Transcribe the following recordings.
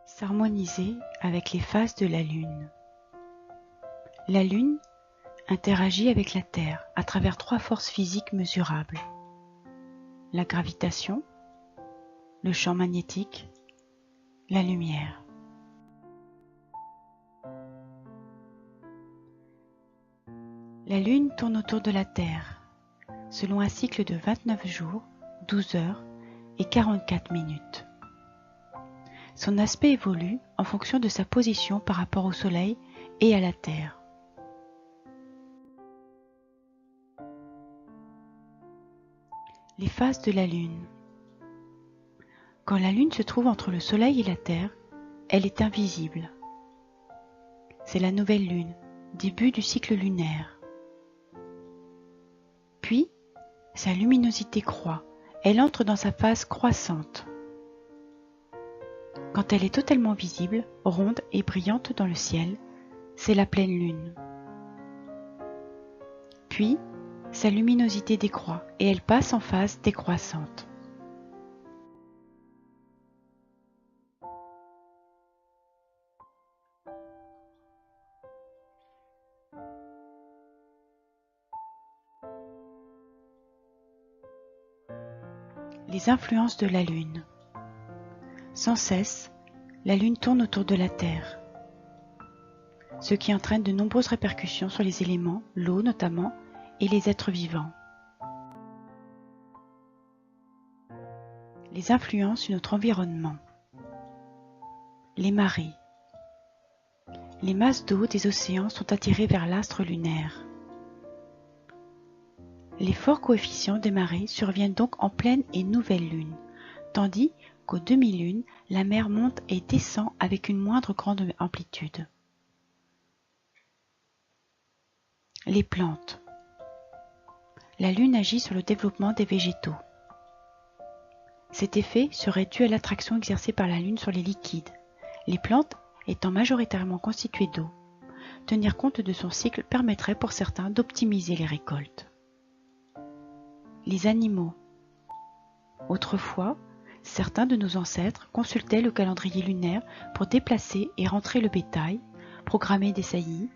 S'harmoniser avec les phases de la Lune. La Lune interagit avec la Terre à travers 3 forces physiques mesurables: la gravitation, le champ magnétique, la lumière. La Lune tourne autour de la Terre selon un cycle de 29 jours, 12 heures et 44 minutes. Son aspect évolue en fonction de sa position par rapport au Soleil et à la Terre. Les phases de la Lune. Quand la Lune se trouve entre le Soleil et la Terre, elle est invisible. C'est la nouvelle Lune, début du cycle lunaire. Puis, sa luminosité croît, elle entre dans sa phase croissante. Quand elle est totalement visible, ronde et brillante dans le ciel, c'est la pleine Lune. Puis, sa luminosité décroît et elle passe en phase décroissante. Les influences de la Lune. Sans cesse, la Lune tourne autour de la Terre, ce qui entraîne de nombreuses répercussions sur les éléments, l'eau notamment, et les êtres vivants. Les influences sur notre environnement. Les marées. Les masses d'eau des océans sont attirées vers l'astre lunaire. Les forts coefficients des marées surviennent donc en pleine et nouvelle lune, tandis qu'aux demi-lunes, la mer monte et descend avec une moindre grande amplitude. Les plantes. La Lune agit sur le développement des végétaux. Cet effet serait dû à l'attraction exercée par la Lune sur les liquides, les plantes étant majoritairement constituées d'eau. Tenir compte de son cycle permettrait pour certains d'optimiser les récoltes. Les animaux. Autrefois, certains de nos ancêtres consultaient le calendrier lunaire pour déplacer et rentrer le bétail, programmer des saillies,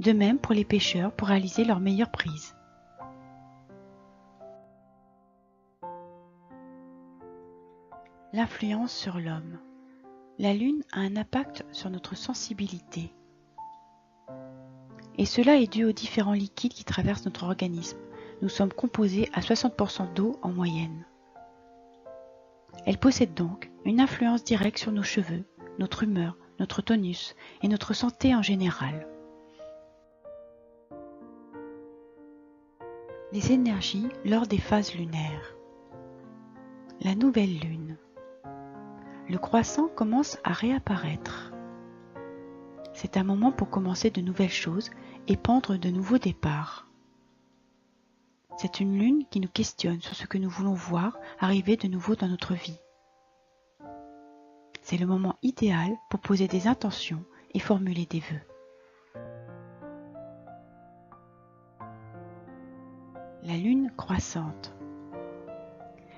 de même pour les pêcheurs pour réaliser leur meilleure prise. L'influence sur l'homme. La Lune a un impact sur notre sensibilité. Et cela est dû aux différents liquides qui traversent notre organisme. Nous sommes composés à 60% d'eau en moyenne. Elle possède donc une influence directe sur nos cheveux, notre humeur, notre tonus et notre santé en général. Les énergies lors des phases lunaires. La nouvelle lune. Le croissant commence à réapparaître. C'est un moment pour commencer de nouvelles choses et prendre de nouveaux départs. C'est une lune qui nous questionne sur ce que nous voulons voir arriver de nouveau dans notre vie. C'est le moment idéal pour poser des intentions et formuler des vœux. La lune croissante.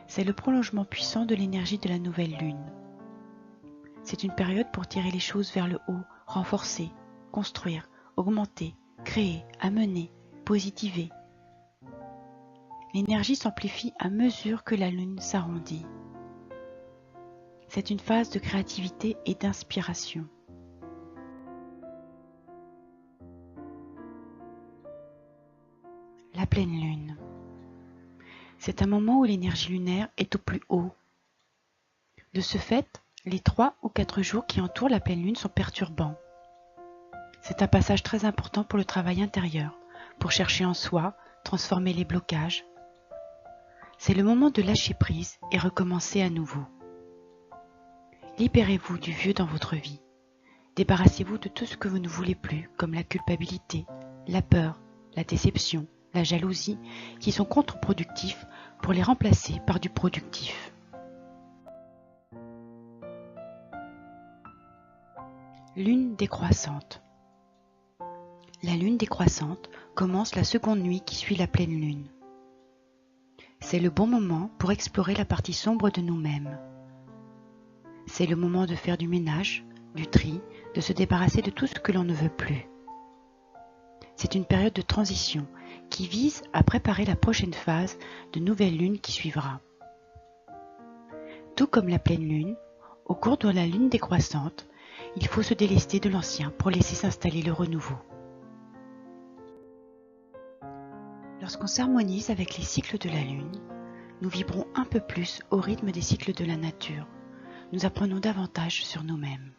C'est le prolongement puissant de l'énergie de la nouvelle lune. C'est une période pour tirer les choses vers le haut, renforcer, construire, augmenter, créer, amener, positiver. L'énergie s'amplifie à mesure que la lune s'arrondit. C'est une phase de créativité et d'inspiration. La pleine lune. C'est un moment où l'énergie lunaire est au plus haut. De ce fait, les 3 ou 4 jours qui entourent la pleine lune sont perturbants. C'est un passage très important pour le travail intérieur, pour chercher en soi, transformer les blocages. C'est le moment de lâcher prise et recommencer à nouveau. Libérez-vous du vieux dans votre vie. Débarrassez-vous de tout ce que vous ne voulez plus, comme la culpabilité, la peur, la déception, la jalousie, qui sont contre-productifs pour les remplacer par du productif. Lune décroissante. La lune décroissante commence la seconde nuit qui suit la pleine lune. C'est le bon moment pour explorer la partie sombre de nous-mêmes. C'est le moment de faire du ménage, du tri, de se débarrasser de tout ce que l'on ne veut plus. C'est une période de transition qui vise à préparer la prochaine phase de nouvelle lune qui suivra. Tout comme la pleine lune, au cours de la lune décroissante, il faut se délester de l'ancien pour laisser s'installer le renouveau. Lorsqu'on s'harmonise avec les cycles de la lune, nous vibrons un peu plus au rythme des cycles de la nature. Nous apprenons davantage sur nous-mêmes.